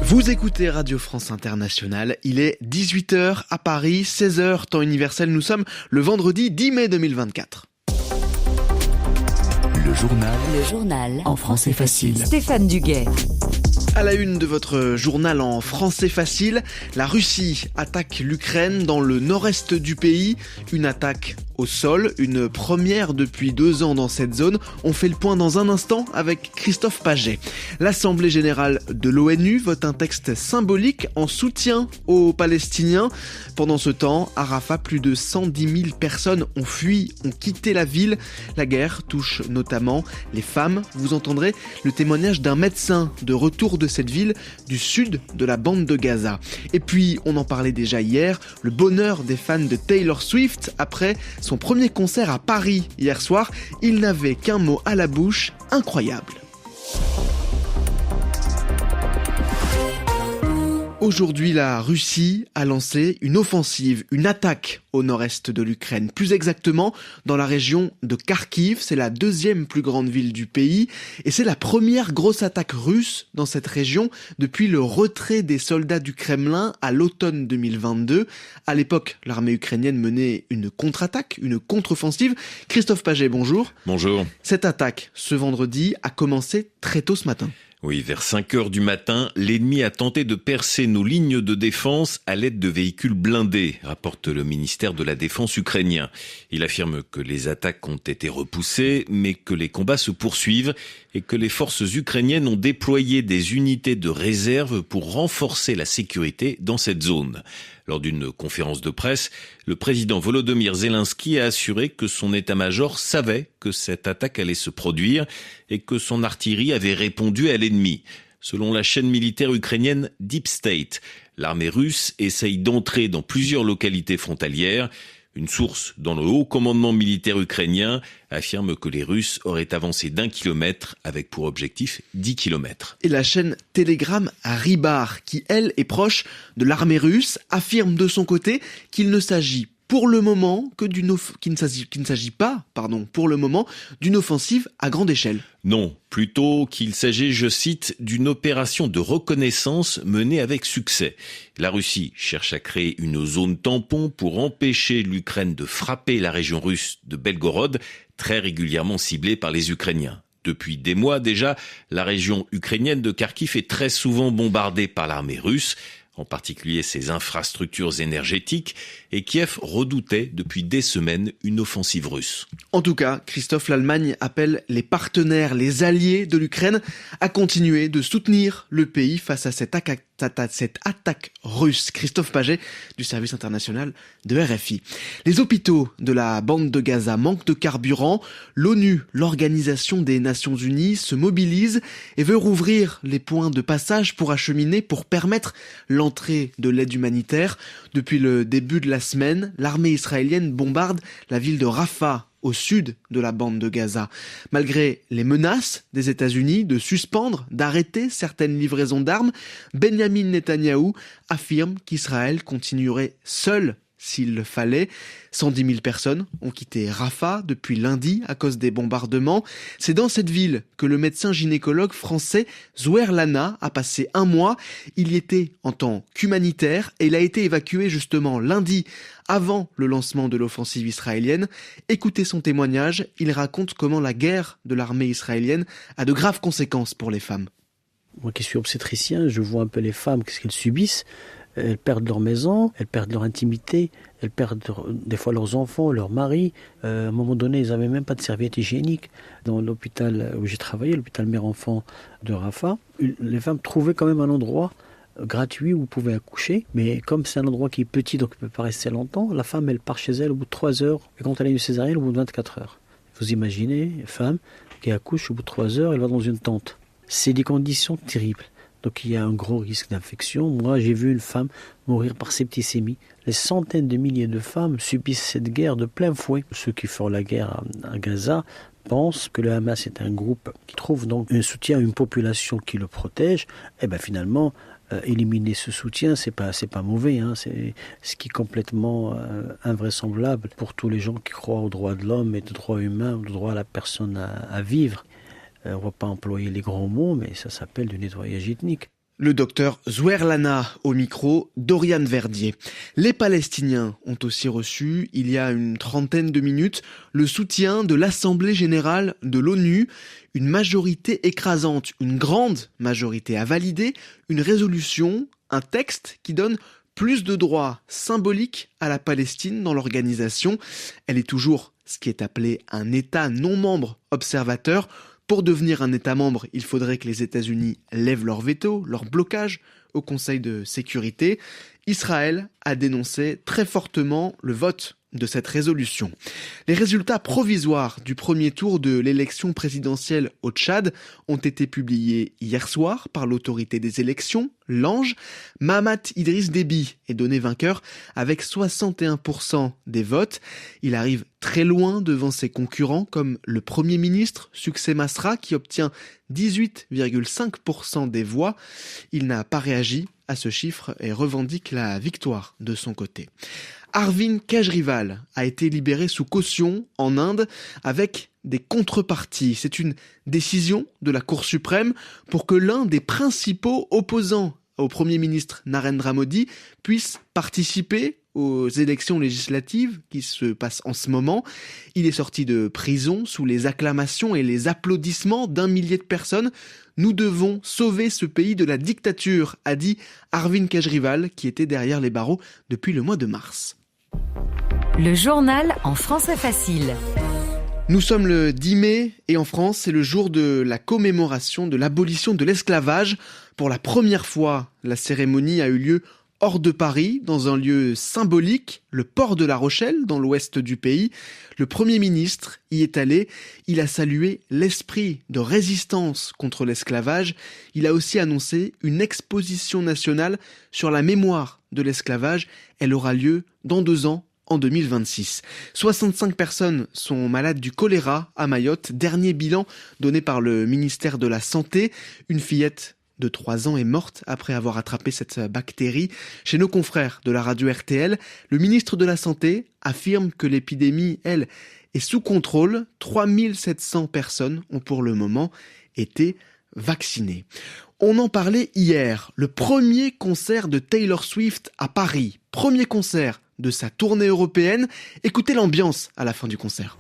Vous écoutez Radio France Internationale, il est 18h à Paris, 16h temps universel, nous sommes le vendredi 10 mai 2024. Le journal en français facile. Stéphane Duguet. À la une de votre journal en français facile, la Russie attaque l'Ukraine dans le nord-est du pays. Une attaque au sol, une première depuis 2 ans dans cette zone. On fait le point dans un instant avec Christophe Paget. L'Assemblée générale de l'ONU vote un texte symbolique en soutien aux Palestiniens. Pendant ce temps, à Rafah, plus de 110 000 personnes ont fui, ont quitté la ville. La guerre touche notamment les femmes. Vous entendrez le témoignage d'un médecin de retour de cette ville du sud de la bande de Gaza. Et puis, on en parlait déjà hier, le bonheur des fans de Taylor Swift après son premier concert à Paris hier soir. Il n'avait qu'un mot à la bouche, incroyable. Aujourd'hui, la Russie a lancé une offensive, une attaque au nord-est de l'Ukraine. Plus exactement, dans la région de Kharkiv. C'est la 2e plus grande ville du pays. Et c'est la première grosse attaque russe dans cette région depuis le retrait des soldats du Kremlin à l'automne 2022. À l'époque, l'armée ukrainienne menait une contre-attaque, une contre-offensive. Christophe Paget, bonjour. Bonjour. Cette attaque, ce vendredi, a commencé très tôt ce matin. Oui, vers 5h du matin, l'ennemi a tenté de percer nos lignes de défense à l'aide de véhicules blindés, rapporte le ministère de la Défense ukrainien. Il affirme que les attaques ont été repoussées, mais que les combats se poursuivent et que les forces ukrainiennes ont déployé des unités de réserve pour renforcer la sécurité dans cette zone. Lors d'une conférence de presse, le président Volodymyr Zelensky a assuré que son état-major savait que cette attaque allait se produire et que son artillerie avait répondu à l'ennemi. Selon la chaîne militaire ukrainienne Deep State, l'armée russe essaye d'entrer dans plusieurs localités frontalières. Une source dans le haut commandement militaire ukrainien affirme que les Russes auraient avancé d'1 kilomètre avec pour objectif 10 kilomètres. Et la chaîne Telegram Rybar, qui elle est proche de l'armée russe, affirme de son côté qu'il ne s'agit pour le moment qu'il ne s'agit pas pour le moment d'une offensive à grande échelle. Non, plutôt qu'il s'agit, je cite, d'une opération de reconnaissance menée avec succès. La Russie cherche à créer une zone tampon pour empêcher l'Ukraine de frapper la région russe de Belgorod, très régulièrement ciblée par les Ukrainiens. Depuis des mois déjà, la région ukrainienne de Kharkiv est très souvent bombardée par l'armée russe, en particulier ses infrastructures énergétiques, et Kiev redoutait depuis des semaines une offensive russe. En tout cas, Christophe, l'Allemagne appelle les partenaires, les alliés de l'Ukraine à continuer de soutenir le pays face à cette attaque russe. Christophe Paget du service international de RFI. Les hôpitaux de la bande de Gaza manquent de carburant. L'ONU, l'Organisation des Nations Unies, se mobilise et veut rouvrir les points de passage pour acheminer, pour permettre l'entrée de l'aide humanitaire. Depuis le début de la semaine, l'armée israélienne bombarde la ville de Rafah, au sud de la bande de Gaza. Malgré les menaces des États-Unis de suspendre, d'arrêter certaines livraisons d'armes, Benyamin Netanyahou affirme qu'Israël continuerait seul s'il le fallait. 110 000 personnes ont quitté Rafah depuis lundi à cause des bombardements. C'est dans cette ville que le médecin gynécologue français Zouer Lana a passé 1 mois. Il y était en tant qu'humanitaire et il a été évacué justement lundi avant le lancement de l'offensive israélienne. Écoutez son témoignage, il raconte comment la guerre de l'armée israélienne a de graves conséquences pour les femmes. Moi qui suis obstétricien, je vois un peu les femmes, qu'est-ce qu'elles subissent. Elles perdent leur maison, elles perdent leur intimité, elles perdent des fois leurs enfants, leurs maris. À un moment donné, ils n'avaient même pas de serviette hygiénique. Dans l'hôpital où j'ai travaillé, l'hôpital mère-enfant de Rafah, les femmes trouvaient quand même un endroit gratuit où vous pouvez accoucher, mais comme c'est un endroit qui est petit, donc il ne peut pas rester longtemps, la femme elle part chez elle au bout de 3 heures, et quand elle a une césarienne, au bout de 24 heures. Vous imaginez, une femme qui accouche au bout de 3 heures, elle va dans une tente. C'est des conditions terribles. Donc il y a un gros risque d'infection. Moi, j'ai vu une femme mourir par septicémie. Les centaines de milliers de femmes subissent cette guerre de plein fouet. Ceux qui font la guerre à Gaza pensent que le Hamas est un groupe qui trouve donc un soutien à une population qui le protège. Et bien finalement, éliminer ce soutien, c'est pas mauvais. C'est ce qui est complètement invraisemblable pour tous les gens qui croient aux droits de l'homme et aux droits humains, au droit à la personne à vivre. On ne va pas employer les grands mots, mais ça s'appelle du nettoyage ethnique. Le docteur Zouerlana au micro, Dorian Verdier. Les Palestiniens ont aussi reçu, il y a une trentaine de minutes, le soutien de l'Assemblée générale de l'ONU. Une majorité écrasante, une grande majorité a validé une résolution, un texte qui donne plus de droits symboliques à la Palestine dans l'organisation. Elle est toujours ce qui est appelé un État non membre observateur. Pour devenir un État membre, il faudrait que les États-Unis lèvent leur veto, leur blocage au Conseil de sécurité. Israël a dénoncé très fortement le vote de cette résolution. Les résultats provisoires du premier tour de l'élection présidentielle au Tchad ont été publiés hier soir par l'autorité des élections, l'Ange. Mahamat Idriss Déby est donné vainqueur avec 61% des votes. Il arrive très loin devant ses concurrents comme le Premier ministre Succès Masra qui obtient 18,5% des voix. Il n'a pas réagi à ce chiffre et revendique la victoire de son côté. Arvind Kejriwal a été libéré sous caution en Inde avec des contreparties. C'est une décision de la Cour suprême pour que l'un des principaux opposants au Premier ministre Narendra Modi puisse participer aux élections législatives qui se passent en ce moment. Il est sorti de prison sous les acclamations et les applaudissements d'1 millier de personnes. Nous devons sauver ce pays de la dictature, a dit Arvind Kejriwal, qui était derrière les barreaux depuis le mois de mars. Le journal en français facile. Nous sommes le 10 mai et en France, c'est le jour de la commémoration de l'abolition de l'esclavage. Pour la première fois, la cérémonie a eu lieu hors de Paris, dans un lieu symbolique, le port de La Rochelle, dans l'ouest du pays. Le Premier ministre y est allé. Il a salué l'esprit de résistance contre l'esclavage. Il a aussi annoncé une exposition nationale sur la mémoire de l'esclavage. Elle aura lieu dans 2 ans, en 2026. 65 personnes sont malades du choléra à Mayotte. Dernier bilan donné par le ministère de la Santé. Une fillette de 3 ans est morte après avoir attrapé cette bactérie. Chez nos confrères de la radio RTL, le ministre de la Santé affirme que l'épidémie, elle, est sous contrôle. 3700 personnes ont pour le moment été vaccinées. On en parlait hier, le premier concert de Taylor Swift à Paris. Premier concert de sa tournée européenne. Écoutez l'ambiance à la fin du concert.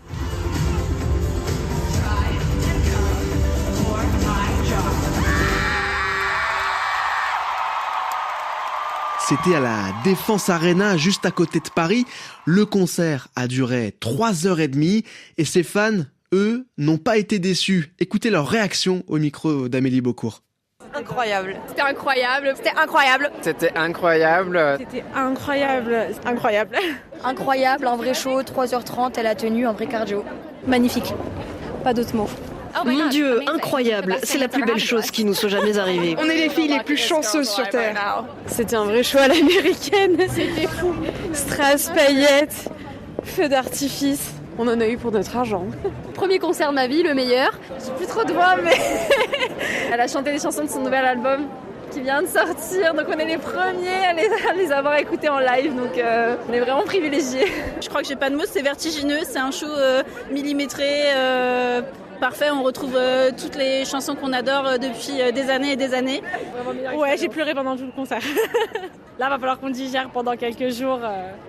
C'était à la Défense Arena, juste à côté de Paris. Le concert a duré 3h30 et ses fans, eux, n'ont pas été déçus. Écoutez leur réaction au micro d'Amélie Beaucourt. Incroyable. C'était incroyable. C'était incroyable. C'était incroyable. C'était incroyable. Incroyable. Incroyable, un vrai show, 3h30, elle a tenu un vrai cardio. Magnifique. Pas d'autres mots. Mon Dieu, incroyable. C'est la plus belle chose qui nous soit jamais arrivée. On est les filles les plus chanceuses sur Terre. C'était un vrai show à l'américaine. C'était fou. Strass, paillettes, feux d'artifice. On en a eu pour notre argent. Premier concert de ma vie, le meilleur. J'ai plus trop de voix, mais elle a chanté des chansons de son nouvel album qui vient de sortir. Donc on est les premiers à les avoir écoutés en live. Donc on est vraiment privilégiés. Je crois que j'ai pas de mots, c'est vertigineux. C'est un show millimétré. Parfait, on retrouve toutes les chansons qu'on adore depuis des années et des années. Ouais, j'ai pleuré pendant tout le concert. Là, va falloir qu'on digère pendant quelques jours,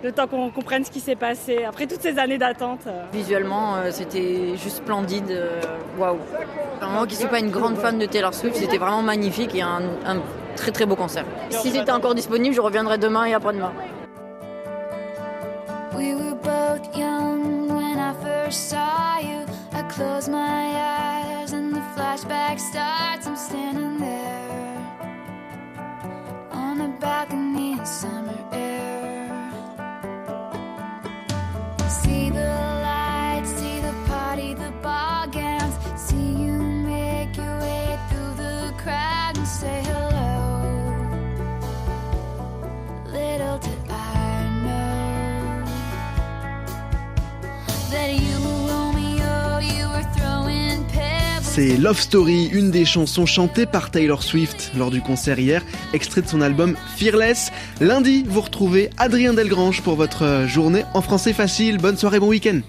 le temps qu'on comprenne ce qui s'est passé, après toutes ces années d'attente. Visuellement, c'était juste splendide, waouh. Moi qui ne suis pas une grande fan de Taylor Swift, c'était vraiment magnifique et un très très beau concert. Si c'était encore disponible, je reviendrai demain et après-demain. We were both young when I first saw you. I close my eyes and the flashback starts. I'm standing there on a balcony in summer air. See the lights, see the party, the ball gowns. See you make your way through the crowd and say hello. Little did I know that you were Romeo, you were throwing pebbles. C'est Love Story, une des chansons chantées par Taylor Swift lors du concert hier, extrait de son album Fearless. Lundi, vous retrouvez Adrien Delgrange pour votre journée en français facile. Bonne soirée, bon week-end.